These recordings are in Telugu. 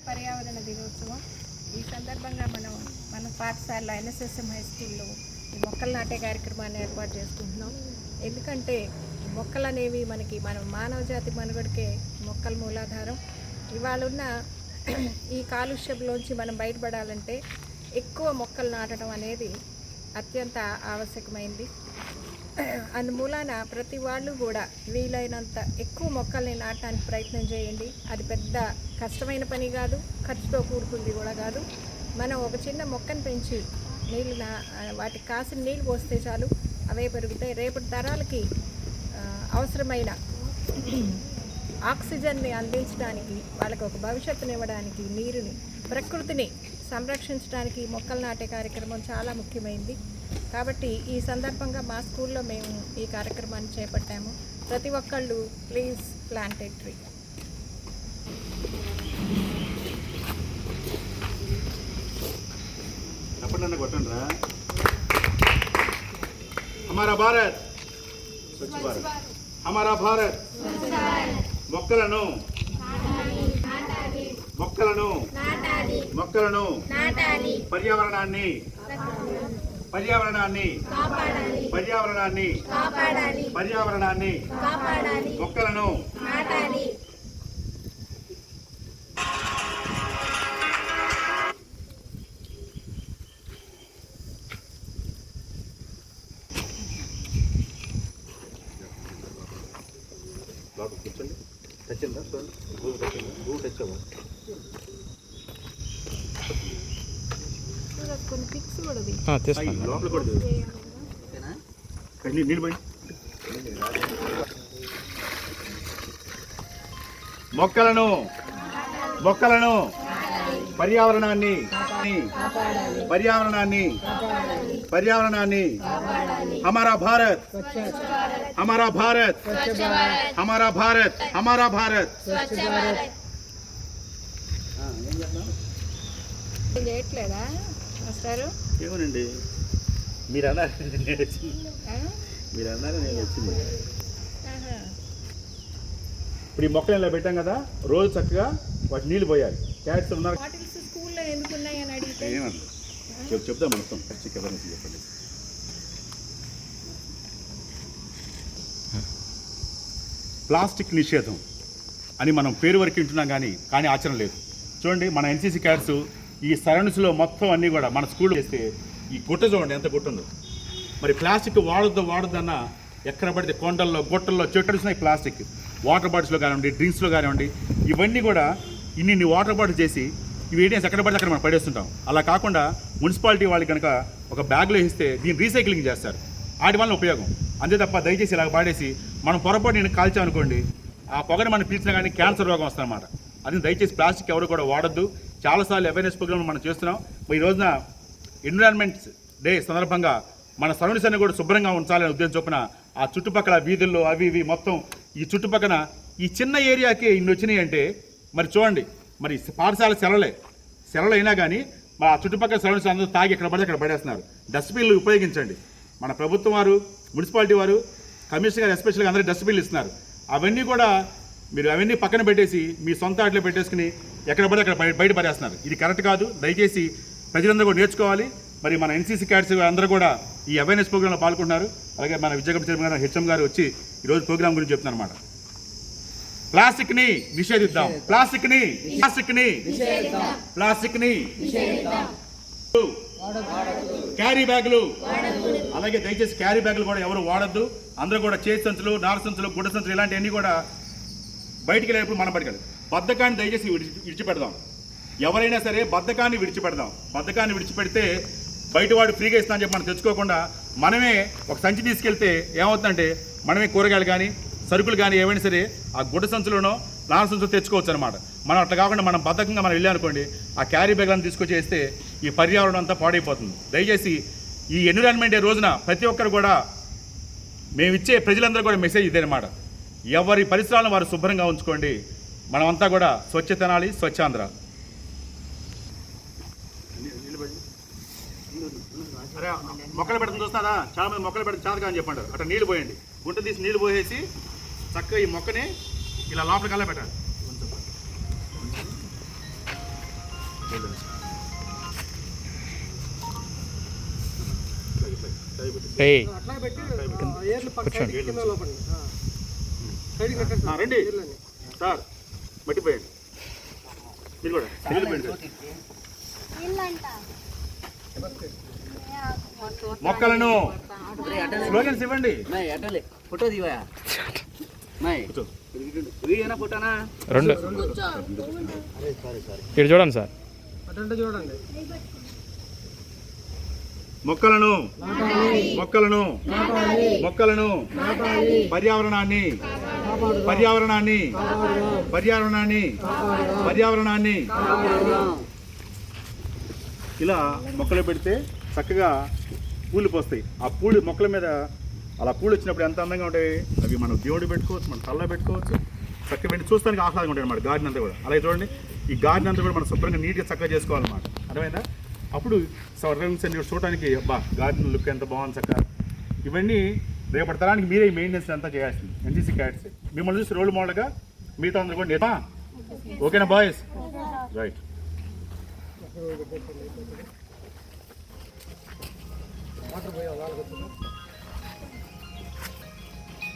పర్యావరణ దినోత్సవం ఈ సందర్భంగా మన పాఠశాలలో ఎన్ఎస్ఎస్ఎం హై స్కూల్లో ఈ మొక్కలు నాటే కార్యక్రమాన్ని ఏర్పాటు చేసుకుంటున్నాం. ఎందుకంటే మొక్కలు అనేవి మన మానవ జాతి మనుగడకే మొక్కల మూలాధారం. ఇవాళ ఉన్న ఈ కాలుష్యంలోంచి మనం బయటపడాలంటే ఎక్కువ మొక్కలు నాటడం అనేది అత్యంత ఆవశ్యకమైంది. అందుమూలాన ప్రతి వాళ్ళు కూడా వీలైనంత ఎక్కువ మొక్కల్ని నాటడానికి ప్రయత్నం చేయండి. అది పెద్ద కష్టమైన పని కాదు, ఖర్చుతో కూడుకుంది కూడా కాదు. మనం ఒక చిన్న మొక్కను పెంచి వాటికి కాసిన నీళ్ళు పోస్తే చాలు, అవే పెరుగుతాయి. రేపటి తరాలకి అవసరమైన ఆక్సిజన్ని అందించడానికి, వాళ్ళకి ఒక భవిష్యత్తుని ఇవ్వడానికి, నీరుని, ప్రకృతిని సంరక్షించడానికి మొక్కలు నాటే కార్యక్రమం చాలా ముఖ్యమైనది. కాబట్టి ఈ సందర్భంగా మా స్కూల్లో మేము ఈ కార్యక్రమాన్ని చేపట్టాము. ప్రతి ఒక్కళ్ళు ప్లీజ్ ప్లాంట్ ఏ ట్రీ. हमारा भारत स्वच्छ भारत, हमारा भारत మొక్కలను పర్యావరణాన్ని మొక్కలను కూర్చోండి. తెచ్చిందా కొన్ని పిక్స్ కూడా లోపల కూడా నీళ్ళు పోయి. మొక్కలను పర్యావరణాన్ని हमारा भारत చేయట్లేదా మాస్టారు? ఏమోనండి, మీరు అన్నారు నేను వచ్చింది. ఇప్పుడు ఈ మొక్కలు ఇలా పెట్టాం కదా, రోజు చక్కగా వాటి నీళ్ళు పోయాలి. క్యాట్స్ ఉన్నారు. స్కూల్లో ఎందుకు ఉన్నాయని అడిగితే ఏమన్నా చెప్తాం మొత్తం ఖచ్చితంగా చెప్పండి. ప్లాస్టిక్ నిషేధం అని మనం పేరు వరకు వింటున్నాం కానీ ఆచరణ లేదు. చూడండి, మన ఎన్సీసీ క్యాడ్స్ ఈ సరౌండ్స్లో మొత్తం అన్నీ కూడా మన స్కూల్లో చేస్తే ఈ గుట్ట చూడండి ఎంత గుట్ట ఉందో. మరి ప్లాస్టిక్ వాడొద్దన్న ఎక్కడ పడితే కొండల్లో, గుట్టల్లో, చెట్టున్నాయి ప్లాస్టిక్. వాటర్ బాటిల్స్లో కానివ్వండి, డ్రింక్స్లో కానివ్వండి, ఇవన్నీ కూడా ఇన్ని వాటర్ బాటిల్ చేసి ఇవి ఏటీఎంస్ ఎక్కడ పడితే అక్కడ మనం పడేస్తుంటాం. అలా కాకుండా మున్సిపాలిటీ వాళ్ళకి కనుక ఒక బ్యాగ్లో ఇస్తే దీన్ని రీసైక్లింగ్ చేస్తారు. వాటి వల్ల ఉపయోగం అంతే తప్ప దయచేసి ఇలా పాడేసి మనం పొరపాటు నేను కాల్చామనుకోండి, ఆ పొగని మనం పీల్చినా కానీ క్యాన్సర్ రోగం వస్తుందన్నమాట. అది దయచేసి ప్లాస్టిక్ ఎవరు కూడా వాడద్దు. చాలాసార్లు అవేర్నెస్ ప్రోగ్రామ్ మనం చేస్తున్నాం. ఈ రోజున ఎన్విరాన్మెంట్ డే సందర్భంగా మన సరౌండింగ్స్ అన్ని కూడా శుభ్రంగా ఉంచాలనే ఉద్దేశం చొప్పున ఆ చుట్టుపక్కల వీధుల్లో అవి ఇవి మొత్తం ఈ చుట్టుపక్కల ఈ చిన్న ఏరియాకి ఇన్ని వచ్చినాయి అంటే మరి చూడండి, మరి పాఠశాల సెలవులు అయినా కానీ మరి ఆ చుట్టుపక్కల సరౌండింగ్స్ అందరూ తాగి ఎక్కడ పడితే అక్కడ పడేస్తున్నారు. డస్ట్బిన్లు ఉపయోగించండి. మన ప్రభుత్వం వారు, మున్సిపాలిటీ వారు, కమిషనర్ గారు ఎస్పెషల్గా అందరూ డస్ట్బిన్లు ఇస్తున్నారు. అవన్నీ కూడా మీరు అవన్నీ పక్కన పెట్టేసి మీ సొంత ఆటలో పెట్టేసుకుని ఎక్కడ పడితే అక్కడ బయట పడేస్తున్నారు. ఇది కరెక్ట్ కాదు. దయచేసి ప్రజలందరూ కూడా నేర్చుకోవాలి. మరి మన ఎన్సీసీ క్యాడ్స్ అందరూ కూడా ఈ అవేర్నెస్ ప్రోగ్రాంలో పాల్గొంటున్నారు. అలాగే మన విజయగం చైర్మన్ గారు, హెచ్ఎం గారు వచ్చి ఈరోజు ప్రోగ్రాం గురించి చెప్తున్నారు అన్నమాట. ప్లాస్టిక్ని నిషేధిద్దాం. క్యారీ బ్యాగులు, అలాగే దయచేసి క్యారీ బ్యాగులు కూడా ఎవరు వాడద్దు. అందరూ కూడా చేతి సంచులు, నార సంచులు, గుడ్డ సంచులు ఇలాంటివన్నీ కూడా బయటికి వెళ్ళేప్పుడు మనం పట్టుకెళ్ళి బద్ధకాన్ని దయచేసి విడిచిపెడదాం. ఎవరైనా సరే బద్ధకాన్ని విడిచిపెడితే బయటవాడు ఫ్రీగా ఇస్తా అని చెప్పి మనం తెచ్చుకోకుండా మనమే ఒక సంచి తీసుకెళ్తే ఏమవుతుందంటే మనమే కూరగాయలు కానీ సరుకులు కానీ ఏమైనా సరే ఆ గుడ్డ సంచులోనో నార సంచులు తెచ్చుకోవచ్చు అనమాట. మనం అట్లా కాకుండా మనం బద్ధకంగా మనం వెళ్ళామనుకోండి, ఆ క్యారీ బ్యాగ్లను తీసుకొచ్చేస్తే ఈ పర్యావరణం అంతా పాడైపోతుంది. దయచేసి ఈ ఎన్విరాన్మెంట్ డే రోజున ప్రతి ఒక్కరు కూడా మేమిచ్చే ప్రజలందరూ కూడా మెసేజ్ ఇదేనమాట. ఎవరి పరిసరాలను వారు శుభ్రంగా ఉంచుకోండి. మనమంతా కూడా స్వచ్ఛతనాలి, స్వచ్ఛాంధ్ర. మొక్కలు పెడతాం చూస్తారా, చాలా మంది మొక్కలు పెడతాం చాదగా అని చెప్పండి. అట్లా నీళ్ళు పోయండి, గుంట తీసి నీళ్ళు పోసేసి చక్కగా ఈ మొక్కని ఇలా లోపలికల్లా పెట్టండి. రండి సార్, మట్టిపోయండి మీరు కూడా మొక్కలను స్లోగన్స్ ఇవ్వండి. ఫోటో దివా వీడియోనా ఫోటోనా? రెండు ఇక్కడ చూడండి సార్. చూడండి. మొక్కలను మొక్కలను మొక్కలను పర్యావరణాన్ని పర్యావరణాన్ని పర్యావరణాన్ని పర్యావరణాన్ని ఇలా మొక్కలు పెడితే చక్కగా పూలు పోస్తాయి. ఆ పూలు మొక్కల మీద అలా పూలు వచ్చినప్పుడు ఎంత అందంగా ఉంటాయి. అవి మనం దేవుడు పెట్టుకోవచ్చు, మనం తల్ల పెట్టుకోవచ్చు. చక్కగా పెట్టి చూస్తానికి ఆహ్లాదంగా ఉంటాయి అన్నమాట గార్డెన్ అంతా కూడా. అలాగే చూడండి, ఈ గార్డెన్ అంతా కూడా మనం శుభ్రంగా నీట్గా చక్కగా చేసుకోవాలన్నమాట. అర్థమైందా? అప్పుడు సరౌండింగ్స్ అన్ని చూడటానికి అబ్బా గార్డెన్ లుక్ ఎంత బాగుంది చక్కగా. ఇవన్నీ రేపటి తరానికి మీరే మెయింటెనెన్స్ అంతా చేయాల్సింది. ఎన్సీసీ క్యాడెట్స్ మిమ్మల్ని చూసి రోల్ మోడల్గా మిగతా అందరూ కూడా నేర్పా. ఓకేనా బాయ్స్? రైట్.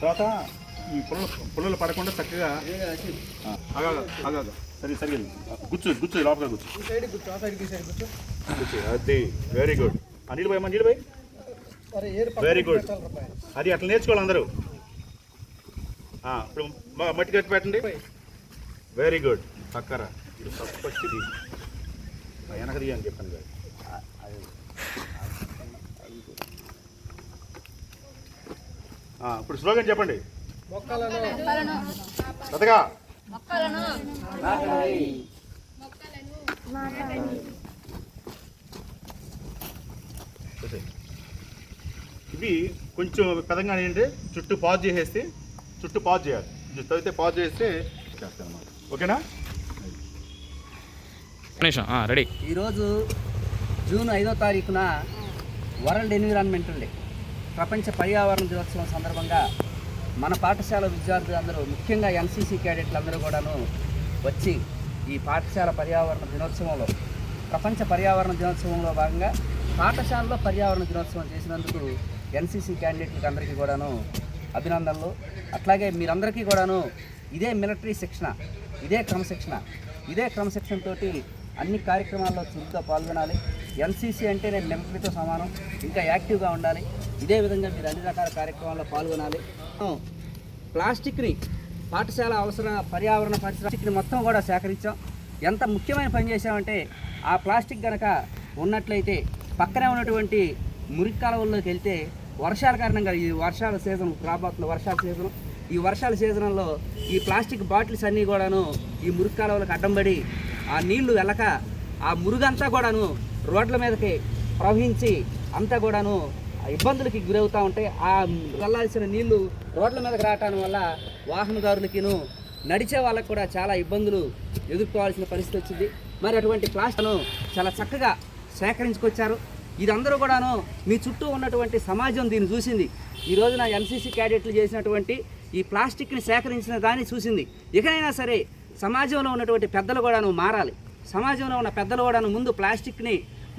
తర్వాత ఈ పుల్లలు పడకుండా చక్కగా సరే గుచ్చు లోపల గుచ్చు. అది వెరీ గుడ్. నీళ్ళు పోయమ్మా, నీళ్ళు పోయి. Very good. అది అట్లా నేర్చుకోవాలి అందరూ. ఇప్పుడు మట్టి కట్టి పెట్టండి. Very good. పక్కరా ఇది పచ్చిది వెనకది అని చెప్పాను కదా. ఇప్పుడు స్లోగన్ చెప్పండి. కొత్తగా ఇవి కొంచెం పెద్దగా ఏంటంటే చుట్టూ పాజ్ చేసేస్తే చేయాలి. చదివితే పాజ్ చేస్తే చేస్తాను అన్నమాట. ఓకేనా? రెడీ. ఈరోజు జూన్ 5వ తారీఖున వరల్డ్ ఎన్విరాన్మెంటల్ డే, ప్రపంచ పర్యావరణ దినోత్సవం సందర్భంగా మన పాఠశాల విద్యార్థులందరూ, ముఖ్యంగా ఎన్సీసీ క్యాడెట్లు అందరూ కూడాను వచ్చి ఈ పాఠశాల పర్యావరణ దినోత్సవంలో, ప్రపంచ పర్యావరణ దినోత్సవంలో భాగంగా పాఠశాలలో పర్యావరణ దినోత్సవం చేసినందుకు ఎన్సీసీ క్యాండిడేట్లకు అందరికీ కూడాను అభినందనలు. అట్లాగే మీరందరికీ కూడాను ఇదే మిలిటరీ శిక్షణ, ఇదే క్రమశిక్షణ తోటి అన్ని కార్యక్రమాల్లో చురుగ్గా పాల్గొనాలి. ఎన్సీసీ అంటే నేను మిలిటరీతో సమానం, ఇంకా యాక్టివ్గా ఉండాలి. ఇదే విధంగా మీరు అన్ని రకాల కార్యక్రమాల్లో పాల్గొనాలి. ప్లాస్టిక్ని పాఠశాల పర్యావరణ ప్లాస్టిక్ని మొత్తం కూడా సేకరించాం. ఎంత ముఖ్యమైన పని చేసామంటే, ఆ ప్లాస్టిక్ కనుక ఉన్నట్లయితే పక్కనే ఉన్నటువంటి మురికి కాలువల్లోకి వెళ్తే వర్షాల కారణంగా, ఈ వర్షాల సీజన్ రాబోతున్న ఈ వర్షాల సీజన్లో ఈ ప్లాస్టిక్ బాటిల్స్ అన్నీ కూడాను ఈ మురికి కాలువలకు అడ్డం పడి ఆ నీళ్లు వెళ్ళక ఆ మురుగంతా కూడాను రోడ్ల మీదకి ప్రవహించి అంతా కూడాను ఇబ్బందులకి గురవుతూ ఉంటాయి. ఆ వెళ్ళాల్సిన నీళ్లు రోడ్ల మీదకి రావటం వల్ల వాహనదారులకిను నడిచే వాళ్ళకు కూడా చాలా ఇబ్బందులు ఎదుర్కోవాల్సిన పరిస్థితి వచ్చింది. మరి అటువంటి ప్లాస్టిక్ను చాలా చక్కగా సేకరించుకొచ్చారు. ఇదందరూ కూడాను మీ చుట్టూ ఉన్నటువంటి సమాజం దీన్ని చూసింది. ఈ రోజున ఎన్సీసీ క్యాడెట్లు చేసినటువంటి ఈ ప్లాస్టిక్ని సేకరించిన దాన్ని చూసింది. ఇకనైనా సరే సమాజంలో ఉన్నటువంటి పెద్దలు కూడాను మారాలి. సమాజంలో ఉన్న పెద్దలు కూడాను ముందు ప్లాస్టిక్ని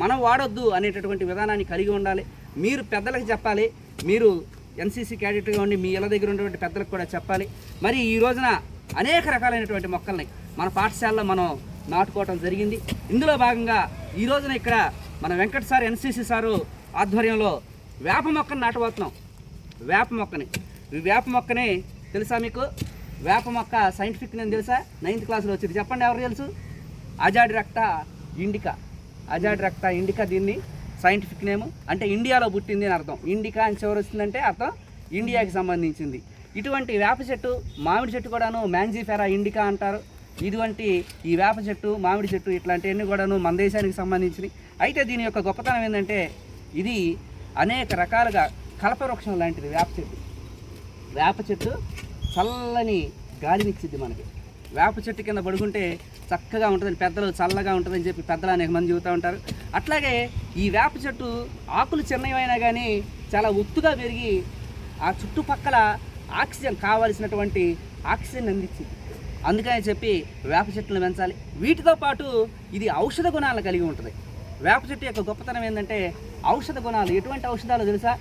మనం వాడొద్దు అనేటటువంటి విధానాన్ని కలిగి ఉండాలి. మీరు పెద్దలకు చెప్పాలి. మీరు ఎన్సీసీ క్యాడెట్గా ఉండి మీ ఇళ్ళ దగ్గర ఉన్నటువంటి పెద్దలకు కూడా చెప్పాలి. మరి ఈ రోజున అనేక రకాలైనటువంటి మొక్కల్ని మన పాఠశాలలో మనం నాటుకోవటం జరిగింది. ఇందులో భాగంగా ఈ రోజున ఇక్కడ మన వెంకట సార్ ఎన్సీసీ సారు ఆధ్వర్యంలో వేప మొక్కను నాటబోతున్నాం. ఈ వేప మొక్కని తెలుసా మీకు? వేప మొక్క సైంటిఫిక్ నేమ్ తెలుసా? 9th క్లాస్లో వచ్చింది. చెప్పండి ఎవరు తెలుసు? అజాడిరక్టా ఇండికా దీన్ని సైంటిఫిక్ నేమ్. అంటే ఇండియాలో పుట్టింది అని అర్థం. ఇండికా అని చివరి వస్తుందంటే అర్థం ఇండియాకి సంబంధించింది. ఇటువంటి వేప చెట్టు, మామిడి చెట్టు కూడాను మ్యాంజిఫెరా ఇండికా అంటారు. ఇటువంటి ఈ వేప చెట్టు, మామిడి చెట్టు ఇట్లాంటివన్నీ కూడాను మన దేశానికి సంబంధించినవి. అయితే దీని యొక్క గొప్పతనం ఏంటంటే ఇది అనేక రకాలుగా కల్పవృక్షం లాంటిది. వేప చెట్టు చల్లని గాలినిచ్చిద్ది మనకి. వేప చెట్టు కింద పడుకుంటే చక్కగా ఉంటుందని పెద్దలు, చల్లగా ఉంటుందని చెప్పి పెద్దలు అనేక మంది చెబుతూ ఉంటారు. అట్లాగే ఈ వేప చెట్టు ఆకులు చిన్నవైనా కానీ చాలా ఒత్తుగా పెరిగి ఆ చుట్టుపక్కల ఆక్సిజన్, కావలసినటువంటి ఆక్సిజన్ అందించింది. అందుకని చెప్పి వేప చెట్లను పెంచాలి. వీటితో పాటు ఇది ఔషధ గుణాలను కలిగి ఉంటుంది. వేప చెట్టు యొక్క గొప్పతనం ఏంటంటే ఔషధ గుణాలు. ఎటువంటి ఔషధాలు తెలుసా?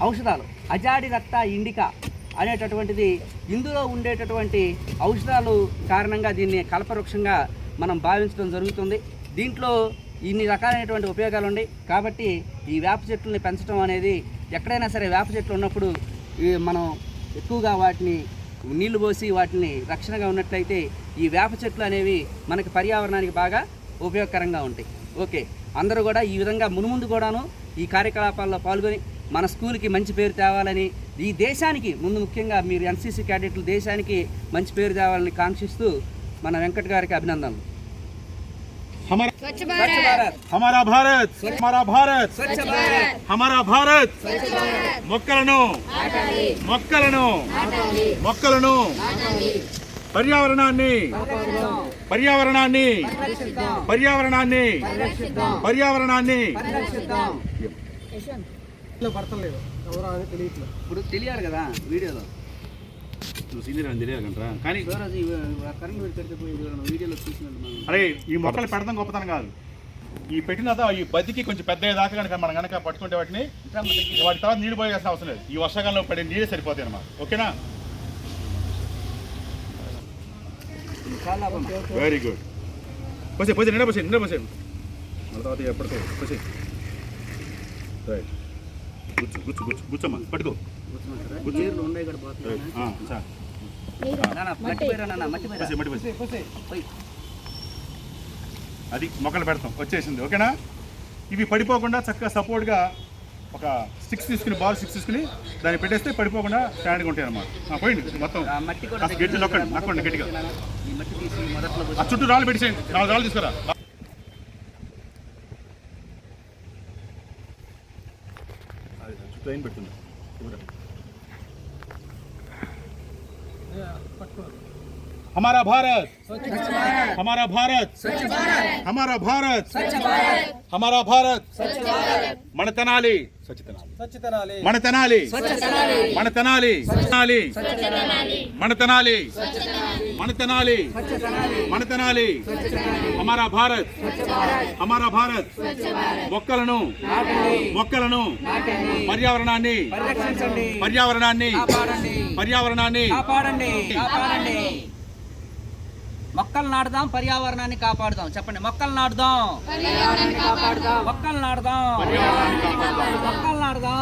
ఔషధాలు అజాడి రక్త ఇండికా అనేటటువంటిది ఇందులో ఉండేటటువంటి ఔషధాలు కారణంగా దీన్ని కల్పవృక్షంగా మనం భావించడం జరుగుతుంది. దీంట్లో ఇన్ని రకాలైనటువంటి ఉపయోగాలు ఉన్నాయి. కాబట్టి ఈ వేప చెట్లని పెంచడం అనేది ఎక్కడైనా సరే వేప చెట్లు ఉన్నప్పుడు మనం ఎక్కువగా వాటిని నీళ్లు పోసి వాటిని రక్షణగా ఉన్నట్లయితే ఈ వేప చెట్లు అనేవి మనకి పర్యావరణానికి బాగా ఉపయోగకరంగా ఉంటాయి. ఓకే, అందరూ కూడా ఈ విధంగా మునుముందు కూడాను ఈ కార్యకలాపాల్లో పాల్గొని మన స్కూల్కి మంచి పేరు తేవాలని, ఈ దేశానికి ముందు ముఖ్యంగా మీరు ఎన్సీసీ క్యాడెట్లు దేశానికి మంచి పేరు తేవాలని కాంక్షిస్తూ మన వెంకట్ గారికి అభినందనలు. हमारा స్వచ్ఛ స్వచ్ఛ భారత్, हमारा भारत हमारा भारत స్వచ్ఛ భారత్, हमारा भारत మొక్కలను మొక్కలను పర్యావరణాన్ని పర్యావరణాన్ని పర్యావరణాన్ని పర్యావరణాన్ని పడతలేదు ఎవరో అని తెలియట్లేదు. ఇప్పుడు తెలియాలి కదా వీడియోలో. నువ్వు సీనియర్ అని తెలియదు కంటారా? కానీ శివరాజు కరెంట్ బిల్ పెడితే పోయి వీడియోలో చూసినట్టు మనం. అరే ఈ మొక్కలు పెడతాం గొప్పతనం కాదు, ఈ పెట్టిన ఈ బతికి కొంచెం పెద్ద దాకా కనుక మనం కనుక పట్టుకుంటే వాటిని వాటి తర్వాత నీళ్ళు పోయాల్సిన అవసరం లేదు. ఈ వర్షాకాలంలో పడే నీళ్ళే సరిపోతాయి అన్నమాట. ఓకేనా? చాలా లాభం. Very good. పోసే నిండా పోసే మన తర్వాత ఎప్పటికో పోసే. రైట్, కూర్చోమ్మా, పట్టుకో. నీళ్ళు ఉన్నాయి కూడా పోతున్నాయి. సార్ మట్టి పేరు మట్టి పేరు మట్టి పోసి అది మొక్కలు పెడతాం వచ్చేసింది. ఓకేనా? ఇవి పడిపోకుండా చక్కగా సపోర్ట్గా ఒక స్టిక్స్ తీసుకుని బాల్ స్టిక్స్ తీసుకుని దాన్ని పెట్టేస్తే పడిపోకుండా స్టాండ్గా ఉంటాయి అన్నమాట. పోయింది మొత్తం మట్టి కూడా గట్టి నక్కండి గట్టిగా. ఈ మట్టి తీసి మొదట్లో ఆ చుట్టూ రాళ్ళు పెట్టేసేయండి. 4 రాళ్ళు తీసుకురా. చుట్టూ ఏం పెడుతుంది? हमारा भारत हमारा भारत हमारा भारत हमारा भारत మన తెనాలి మన తెనాలి మన తెనాలి మన తెనాలి మన తెనాలి మన తెనాలి हमारा भारत हमारा भारत మొక్కలను పర్యావరణాన్ని పర్యావరణాన్ని పర్యావరణాన్ని మొక్కలు నాటుదాం, పర్యావరణాన్ని కాపాడుదాం. చెప్పండి, మొక్కలు నాటుదాం, మొక్కలు నాటుదాం, మొక్కలు నాటుదాం.